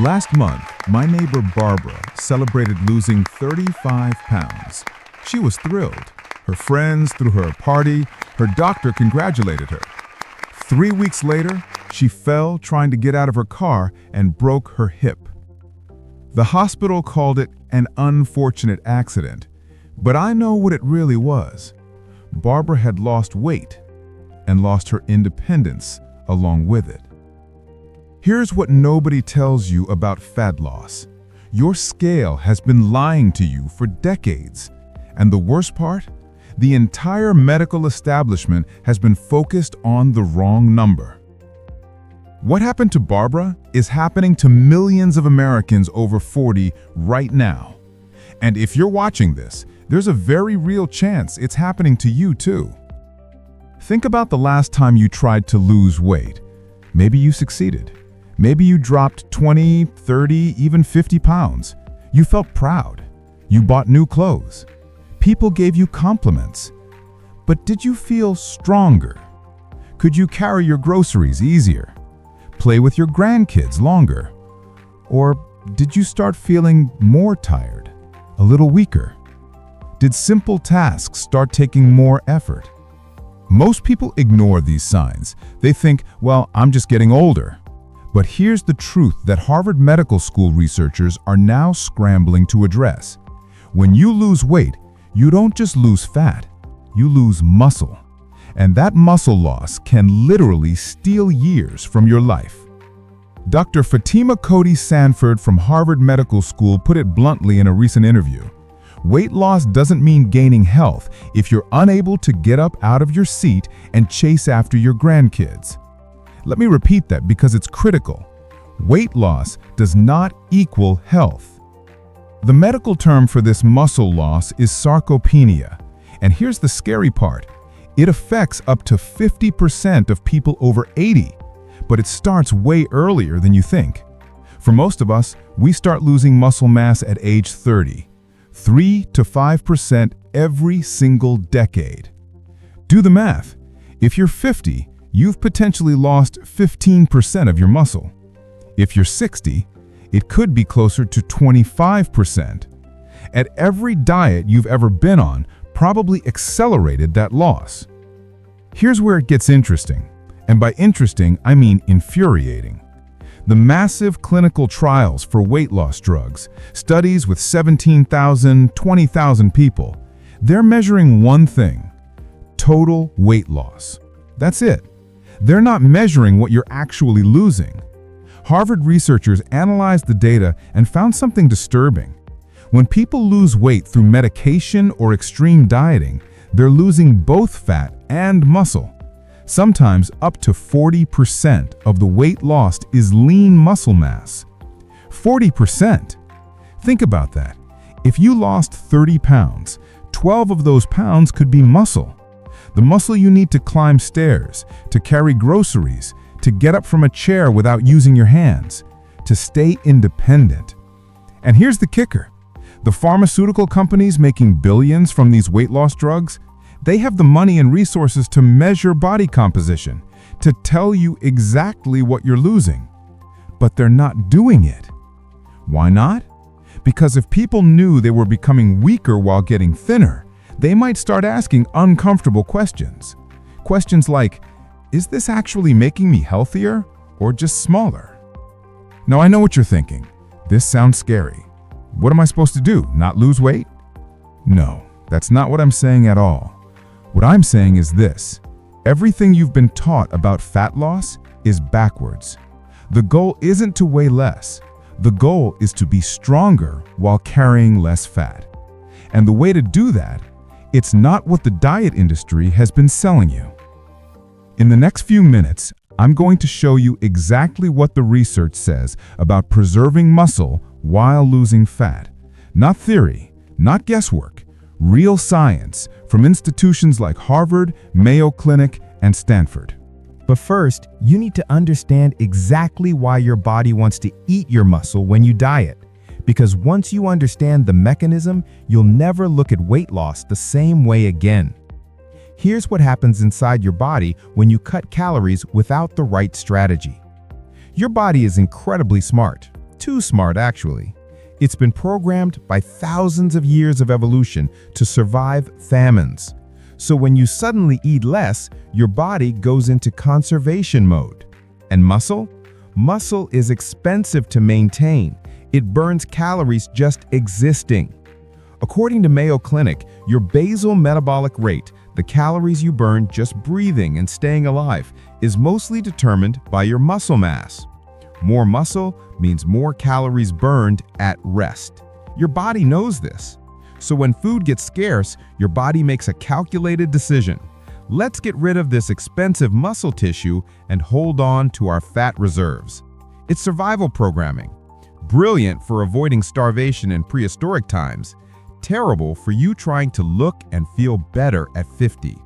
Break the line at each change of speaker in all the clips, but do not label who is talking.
Last month, my neighbor Barbara celebrated losing 35 pounds. She was thrilled. Her friends threw her a party. Her doctor congratulated her. 3 weeks later, she fell trying to get out of her car and broke her hip. The hospital called it an unfortunate accident, but I know what it really was. Barbara had lost weight and lost her independence along with it. Here's what nobody tells you about fat loss. Your scale has been lying to you for decades. And the worst part? The entire medical establishment has been focused on the wrong number. What happened to Barbara is happening to millions of Americans over 40 right now. And if you're watching this, there's a very real chance it's happening to you too. Think about the last time you tried to lose weight. Maybe you succeeded. Maybe you dropped 20, 30, even 50 pounds. You felt proud. You bought new clothes. People gave you compliments. But did you feel stronger? Could you carry your groceries easier? Play with your grandkids longer? Or did you start feeling more tired, a little weaker? Did simple tasks start taking more effort? Most people ignore these signs. They think, well, I'm just getting older. But here's the truth that Harvard Medical School researchers are now scrambling to address. When you lose weight, you don't just lose fat, you lose muscle. And that muscle loss can literally steal years from your life. Dr. Fatima Cody Sanford from Harvard Medical School put it bluntly in a recent interview. Weight loss doesn't mean gaining health if you're unable to get up out of your seat and chase after your grandkids. Let me repeat that because it's critical. Weight loss does not equal health. The medical term for this muscle loss is sarcopenia. And here's the scary part. It affects up to 50% of people over 80, but it starts way earlier than you think. For most of us, we start losing muscle mass at age 30, 3 to 5% every single decade. Do the math. If you're 50, you've potentially lost 15% of your muscle. If you're 60, it could be closer to 25%. At every diet you've ever been on probably accelerated that loss. Here's where it gets interesting. And by interesting, I mean infuriating. The massive clinical trials for weight loss drugs, studies with 17,000, 20,000 people, they're measuring one thing: total weight loss. That's it. They're not measuring what you're actually losing. Harvard researchers analyzed the data and found something disturbing. When people lose weight through medication or extreme dieting, they're losing both fat and muscle. Sometimes up to 40% of the weight lost is lean muscle mass. 40%! Think about that. If you lost 30 pounds, 12 of those pounds could be muscle. The muscle you need to climb stairs, to carry groceries, to get up from a chair without using your hands, to stay independent. And here's the kicker. The pharmaceutical companies making billions from these weight loss drugs, they have the money and resources to measure body composition, to tell you exactly what you're losing. But they're not doing it. Why not? Because if people knew they were becoming weaker while getting thinner, they might start asking uncomfortable questions. Questions like, is this actually making me healthier or just smaller? Now I know what you're thinking. This sounds scary. What am I supposed to do? Not lose weight? No, that's not what I'm saying at all. What I'm saying is this: everything you've been taught about fat loss is backwards. The goal isn't to weigh less. The goal is to be stronger while carrying less fat. And the way to do that, it's not what the diet industry has been selling you. In the next few minutes, I'm going to show you exactly what the research says about preserving muscle while losing fat. Not theory, not guesswork, real science from institutions like Harvard, Mayo Clinic, and Stanford.
But first, you need to understand exactly why your body wants to eat your muscle when you diet. Because once you understand the mechanism, you'll never look at weight loss the same way again. Here's what happens inside your body when you cut calories without the right strategy. Your body is incredibly smart. Too smart, actually. It's been programmed by thousands of years of evolution to survive famines. So when you suddenly eat less, your body goes into conservation mode. And muscle? Muscle is expensive to maintain. It burns calories just existing. According to Mayo Clinic, your basal metabolic rate, the calories you burn just breathing and staying alive, is mostly determined by your muscle mass. More muscle means more calories burned at rest. Your body knows this. So when food gets scarce, your body makes a calculated decision. Let's get rid of this expensive muscle tissue and hold on to our fat reserves. It's survival programming. Brilliant for avoiding starvation in prehistoric times. Terrible for you trying to look and feel better at 50.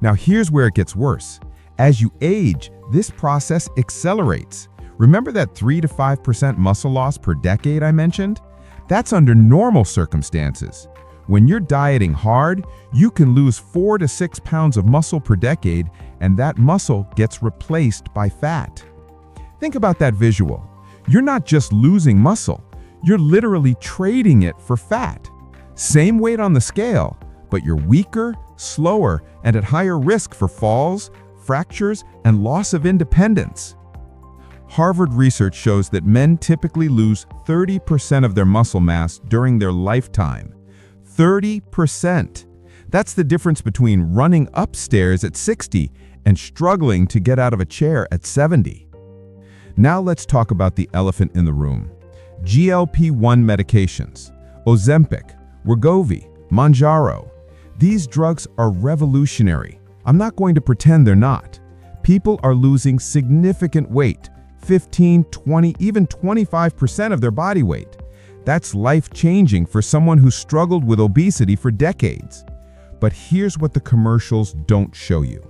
Now here's where it gets worse. As you age, this process accelerates. Remember that 3 to 5% muscle loss per decade I mentioned? That's under normal circumstances. When you're dieting hard, you can lose 4 to 6 pounds of muscle per decade, and that muscle gets replaced by fat. Think about that visual. You're not just losing muscle, you're literally trading it for fat. Same weight on the scale, but you're weaker, slower, and at higher risk for falls, fractures, and loss of independence. Harvard research shows that men typically lose 30% of their muscle mass during their lifetime. 30%! That's the difference between running upstairs at 60 and struggling to get out of a chair at 70. Now let's talk about the elephant in the room. GLP-1 medications. Ozempic, Wegovy, Mounjaro. These drugs are revolutionary. I'm not going to pretend they're not. People are losing significant weight. 15, 20, even 25% of their body weight. That's life-changing for someone who struggled with obesity for decades. But here's what the commercials don't show you.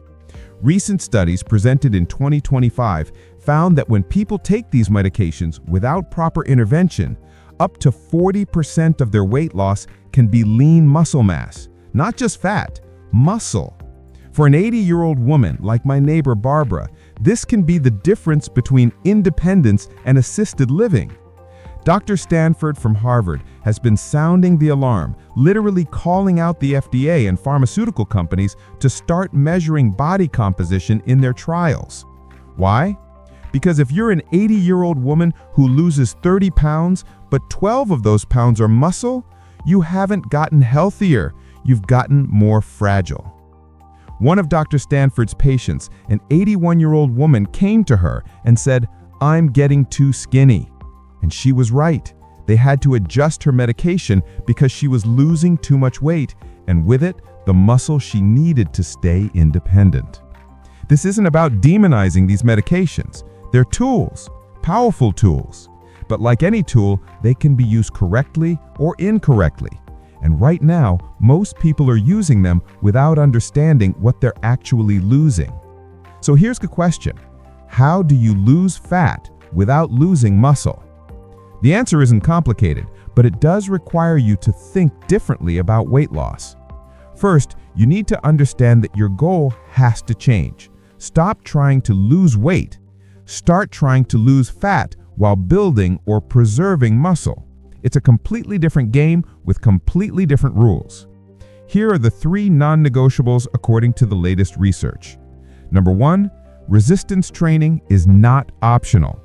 Recent studies presented in 2025 found that when people take these medications without proper intervention, up to 40% of their weight loss can be lean muscle mass, not just fat, muscle. For an 80-year-old woman like my neighbor Barbara, this can be the difference between independence and assisted living. Dr. Stanford from Harvard has been sounding the alarm, literally calling out the FDA and pharmaceutical companies to start measuring body composition in their trials. Why? Because if you're an 80-year-old woman who loses 30 pounds, but 12 of those pounds are muscle, you haven't gotten healthier, you've gotten more fragile. One of Dr. Stanford's patients, an 81-year-old woman, came to her and said, "I'm getting too skinny." And she was right. They had to adjust her medication because she was losing too much weight, and with it, the muscle she needed to stay independent. This isn't about demonizing these medications. They're tools, powerful tools. But like any tool, they can be used correctly or incorrectly. And right now, most people are using them without understanding what they're actually losing. So here's the question. How do you lose fat without losing muscle? The answer isn't complicated, but it does require you to think differently about weight loss. First, you need to understand that your goal has to change. Stop trying to lose weight. Start trying to lose fat while building or preserving muscle. It's a completely different game with completely different rules. Here are the 3 non-negotiables according to the latest research. Number 1, resistance training is not optional.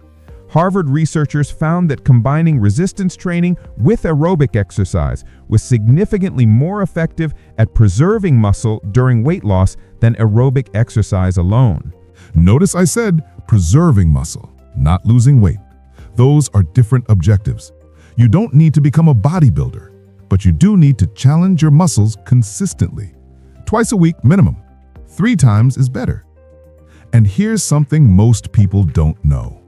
Harvard researchers found that combining resistance training with aerobic exercise was significantly more effective at preserving muscle during weight loss than aerobic exercise alone.
Notice I said preserving muscle, not losing weight. Those are different objectives. You don't need to become a bodybuilder, but you do need to challenge your muscles consistently. Twice a week minimum. 3 times is better. And here's something most people don't know.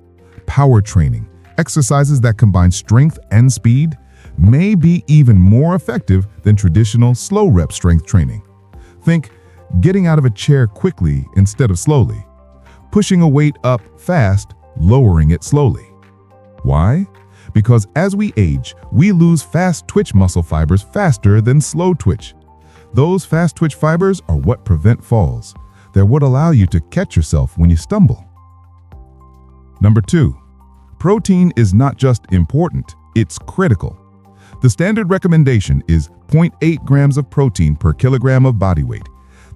Power training, exercises that combine strength and speed, may be even more effective than traditional slow rep strength training. Think getting out of a chair quickly instead of slowly. Pushing a weight up fast, lowering it slowly. Why? Because as we age, we lose fast twitch muscle fibers faster than slow twitch. Those fast twitch fibers are what prevent falls. They're what allow you to catch yourself when you stumble. Number 2, Protein is not just important, it's critical. The standard recommendation is 0.8 grams of protein per kilogram of body weight.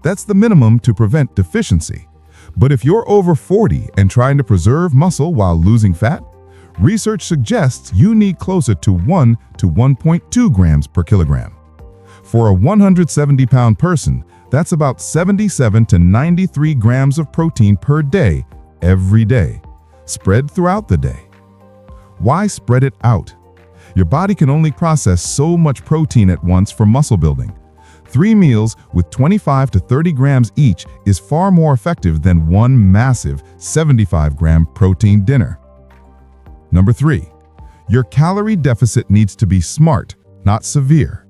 That's the minimum to prevent deficiency. But if you're over 40 and trying to preserve muscle while losing fat, research suggests you need closer to 1 to 1.2 grams per kilogram. For a 170-pound person, that's about 77 to 93 grams of protein per day, every day, spread throughout the day. Why spread it out? Your body can only process so much protein at once for muscle building. 3 meals with 25 to 30 grams each is far more effective than one massive 75-gram protein dinner. Number 3, your calorie deficit needs to be smart, not severe.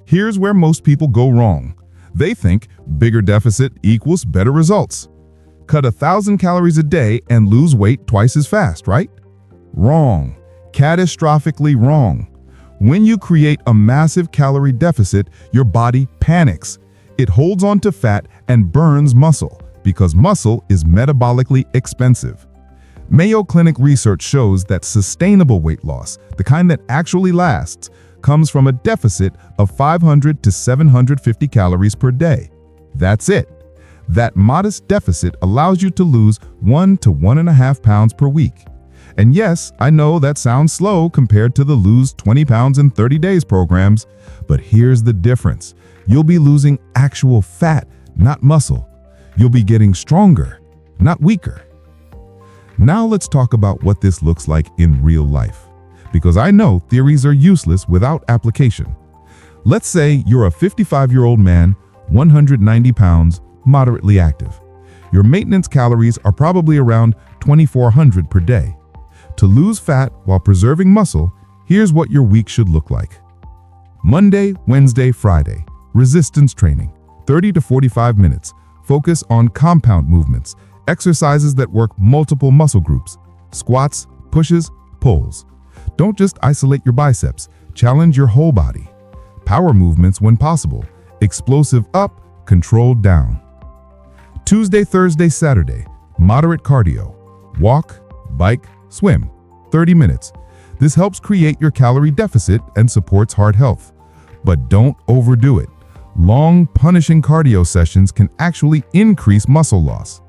Here's where most people go wrong. They think bigger deficit equals better results. Cut 1,000 calories a day and lose weight twice as fast, right? Wrong. Catastrophically wrong. When you create a massive calorie deficit, your body panics. It holds on to fat and burns muscle because muscle is metabolically expensive. Mayo Clinic research shows that sustainable weight loss, the kind that actually lasts, comes from a deficit of 500 to 750 calories per day. That's it. That modest deficit allows you to lose 1 to 1.5 pounds per week. And yes, I know that sounds slow compared to the lose 20 pounds in 30 days programs, but here's the difference. You'll be losing actual fat, not muscle. You'll be getting stronger, not weaker. Now let's talk about what this looks like in real life, because I know theories are useless without application. Let's say you're a 55-year-old man, 190 pounds, moderately active. Your maintenance calories are probably around 2,400 per day. To lose fat while preserving muscle, here's what your week should look like. Monday, Wednesday, Friday, resistance training, 30 to 45 minutes. Focus on compound movements, exercises that work multiple muscle groups, squats, pushes, pulls. Don't just isolate your biceps, challenge your whole body. Power movements when possible, explosive up, controlled down. Tuesday, Thursday, Saturday, moderate cardio, walk, bike, swim, 30 minutes. This helps create your calorie deficit and supports heart health. But don't overdo it. Long, punishing cardio sessions can actually increase muscle loss.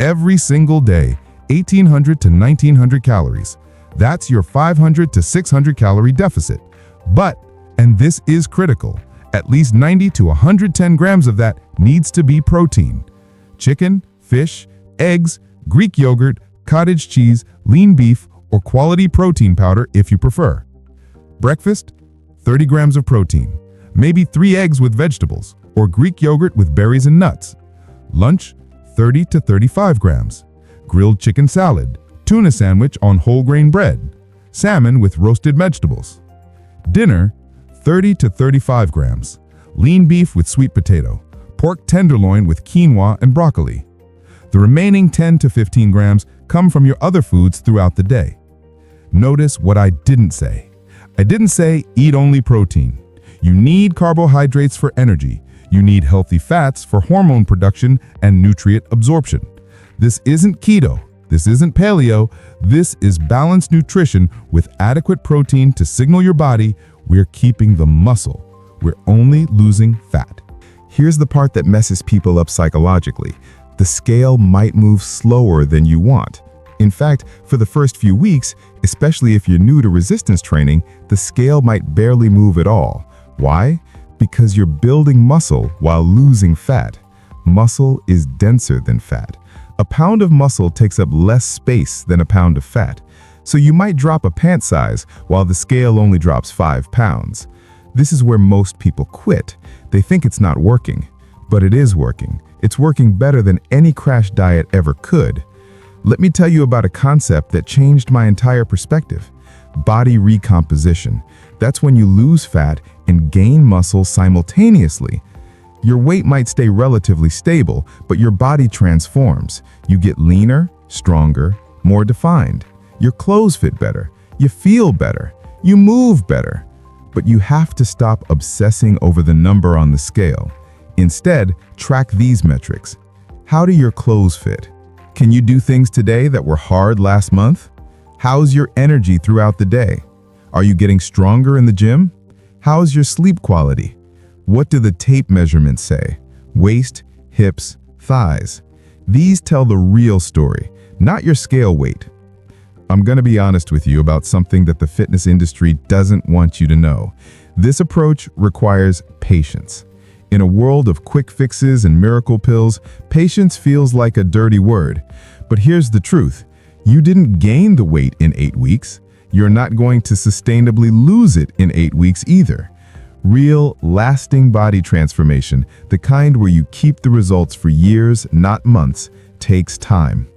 Every single day, 1,800 to 1,900 calories. That's your 500 to 600 calorie deficit. But, and this is critical, at least 90 to 110 grams of that needs to be protein. Chicken, fish, eggs, Greek yogurt, cottage cheese, lean beef, or quality protein powder if you prefer. Breakfast, 30 grams of protein, maybe 3 eggs with vegetables, or Greek yogurt with berries and nuts. Lunch, 30 to 35 grams. Grilled chicken salad, tuna sandwich on whole grain bread, salmon with roasted vegetables. Dinner, 30 to 35 grams. Lean beef with sweet potato, pork tenderloin with quinoa and broccoli. The remaining 10 to 15 grams come from your other foods throughout the day. Notice what I didn't say. I didn't say eat only protein. You need carbohydrates for energy. You need healthy fats for hormone production and nutrient absorption. This isn't keto. This isn't paleo. This is balanced nutrition with adequate protein to signal your body we're keeping the muscle. We're only losing fat. Here's the part that messes people up psychologically. The scale might move slower than you want. In fact, for the first few weeks, especially if you're new to resistance training, the scale might barely move at all. Why? Because you're building muscle while losing fat. Muscle is denser than fat. A pound of muscle takes up less space than a pound of fat. So you might drop a pant size while the scale only drops 5 pounds. This is where most people quit. They think it's not working, but it is working. It's working better than any crash diet ever could. Let me tell you about a concept that changed my entire perspective. Body recomposition. That's when you lose fat and gain muscle simultaneously. Your weight might stay relatively stable, but your body transforms. You get leaner, stronger, more defined. Your clothes fit better. You feel better. You move better. But you have to stop obsessing over the number on the scale. Instead, track these metrics. How do your clothes fit? Can you do things today that were hard last month? How's your energy throughout the day? Are you getting stronger in the gym? How's your sleep quality? What do the tape measurements say? Waist, hips, thighs. These tell the real story, not your scale weight. I'm going to be honest with you about something that the fitness industry doesn't want you to know. This approach requires patience. In a world of quick fixes and miracle pills, patience feels like a dirty word. But here's the truth. You didn't gain the weight in 8 weeks. You're not going to sustainably lose it in 8 weeks either. Real, lasting body transformation, the kind where you keep the results for years, not months, takes time.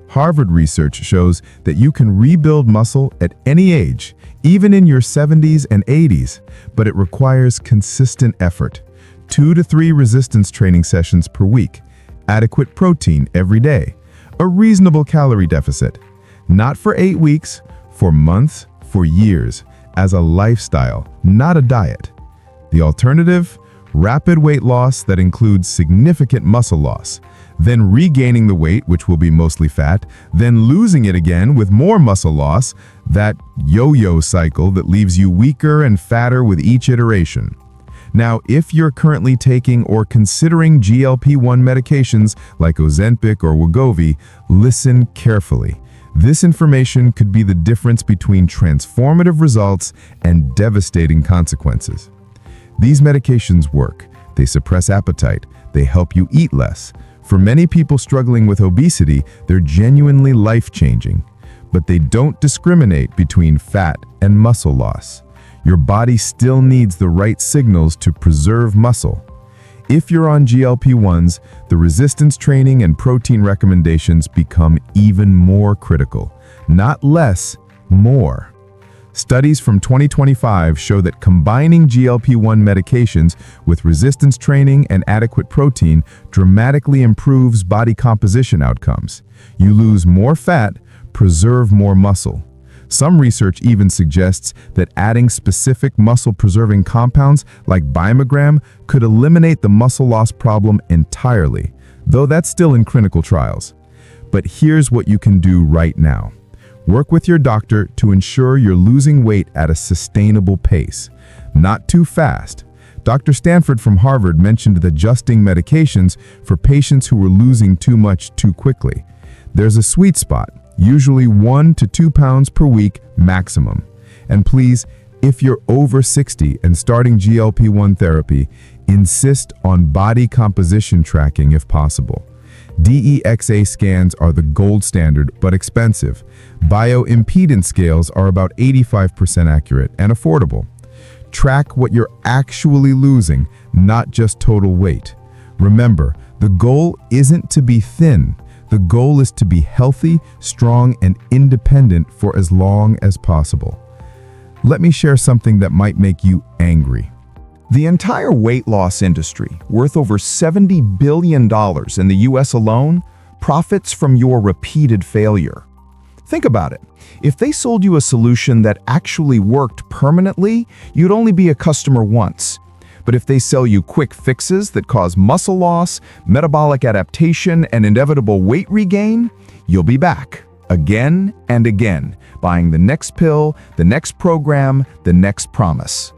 Harvard research shows that you can rebuild muscle at any age, even in your 70s and 80s, but it requires consistent effort. 2 to 3 resistance training sessions per week, adequate protein every day, a reasonable calorie deficit. Not for 8 weeks, for months, for years, as a lifestyle, not a diet. The alternative? Rapid weight loss that includes significant muscle loss, then regaining the weight, which will be mostly fat, then losing it again with more muscle loss, that yo-yo cycle that leaves you weaker and fatter with each iteration. Now, if you're currently taking or considering GLP-1 medications like Ozempic or Wegovy, listen carefully. This information could be the difference between transformative results and devastating consequences. These medications work. They suppress appetite. They help you eat less. For many people struggling with obesity, they're genuinely life-changing. But they don't discriminate between fat and muscle loss. Your body still needs the right signals to preserve muscle. If you're on GLP-1s, the resistance training and protein recommendations become even more critical. Not less, more. Studies from 2025 show that combining GLP-1 medications with resistance training and adequate protein dramatically improves body composition outcomes. You lose more fat, preserve more muscle. Some research even suggests that adding specific muscle-preserving compounds like Bimagram could eliminate the muscle loss problem entirely, though that's still in clinical trials. But here's what you can do right now. Work with your doctor to ensure you're losing weight at a sustainable pace, not too fast. Dr. Stanford from Harvard mentioned adjusting medications for patients who were losing too much too quickly. There's a sweet spot, usually 1 to 2 pounds per week maximum. And please, if you're over 60 and starting GLP-1 therapy, insist on body composition tracking if possible. DEXA scans are the gold standard, but expensive. Bioimpedance scales are about 85% accurate and affordable. Track what you're actually losing, not just total weight. Remember, the goal isn't to be thin. The goal is to be healthy, strong, and independent for as long as possible. Let me share something that might make you angry. The entire weight loss industry, worth over $70 billion in the US alone, profits from your repeated failure. Think about it. If they sold you a solution that actually worked permanently, you'd only be a customer once. But if they sell you quick fixes that cause muscle loss, metabolic adaptation, and inevitable weight regain, you'll be back again and again, buying the next pill, the next program, the next promise.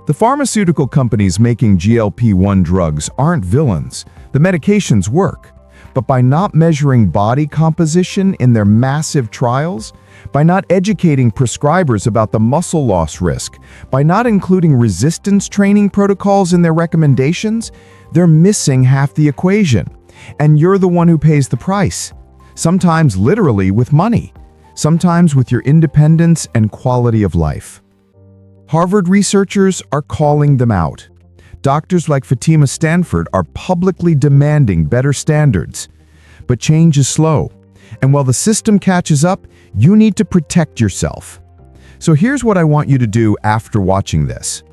The pharmaceutical companies making GLP-1 drugs aren't villains. The medications work. But by not measuring body composition in their massive trials, by not educating prescribers about the muscle loss risk, by not including resistance training protocols in their recommendations, they're missing half the equation. And you're the one who pays the price. Sometimes literally with money, sometimes with your independence and quality of life. Harvard researchers are calling them out. Doctors like Fatima Stanford are publicly demanding better standards. But change is slow. And while the system catches up, you need to protect yourself. So here's what I want you to do after watching this.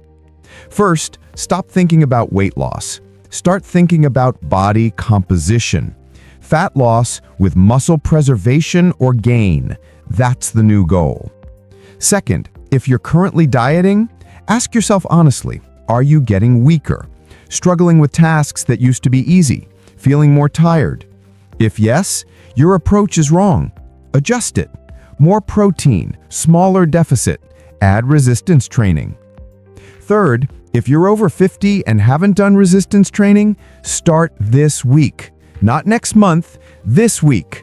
First, stop thinking about weight loss. Start thinking about body composition. Fat loss with muscle preservation or gain. That's the new goal. Second, if you're currently dieting, ask yourself honestly, are you getting weaker? Struggling with tasks that used to be easy? Feeling more tired? If yes, your approach is wrong. Adjust it.
more protein, smaller deficit, add resistance training. Third, if you're over 50 and haven't done resistance training, start this week. Not next month, this week.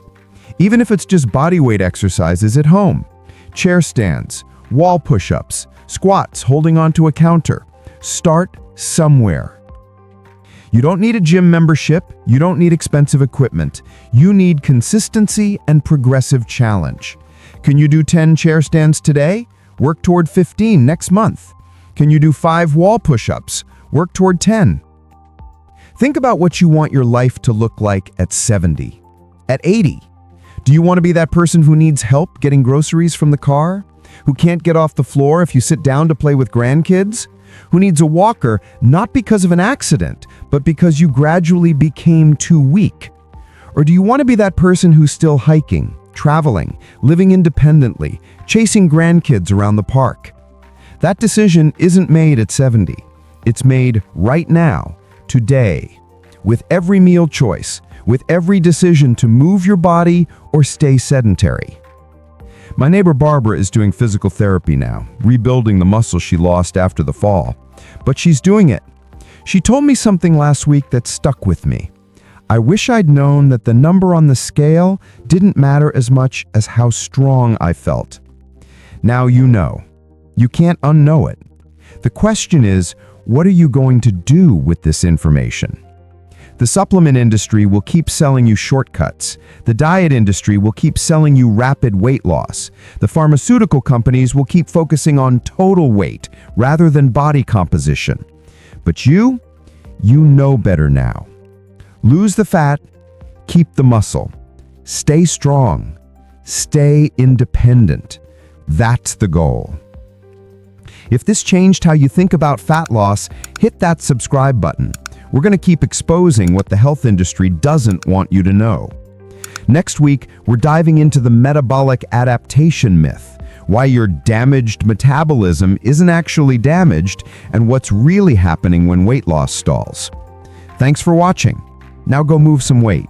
Even if it's just bodyweight exercises at home. Chair stands, wall push-ups, squats holding onto a counter. Start somewhere. You don't need a gym membership, you don't need expensive equipment. You need consistency and progressive challenge. Can you do 10 chair stands today? Work toward 15 next month. Can you do 5 wall push-ups? Work toward 10. Think about what you want your life to look like at 70, at 80. Do you want to be that person who needs help getting groceries from the car? Who can't get off the floor if you sit down to play with grandkids? Who needs a walker not because of an accident, but because you gradually became too weak? Or do you want to be that person who's still hiking, traveling, living independently, chasing grandkids around the park? That decision isn't made at 70. It's made right now, today, with every meal choice, with every decision to move your body or stay sedentary. My neighbor Barbara is doing physical therapy now, rebuilding the muscle she lost after the fall. But she's doing it. She told me something last week that stuck with me. I wish I'd known that the number on the scale didn't matter as much as how strong I felt. Now you know. You can't unknow it. The question is, what are you going to do with this information? The supplement industry will keep selling you shortcuts. The diet industry will keep selling you rapid weight loss. The pharmaceutical companies will keep focusing on total weight rather than body composition. But you know better now. Lose the fat, keep the muscle. Stay strong. Stay independent. That's the goal. If this changed how you think about fat loss, hit that subscribe button. We're going to keep exposing what the health industry doesn't want you to know. Next week, we're diving into the metabolic adaptation myth, why your damaged metabolism isn't actually damaged, and what's really happening when weight loss stalls. Thanks for watching. Now go move some weight.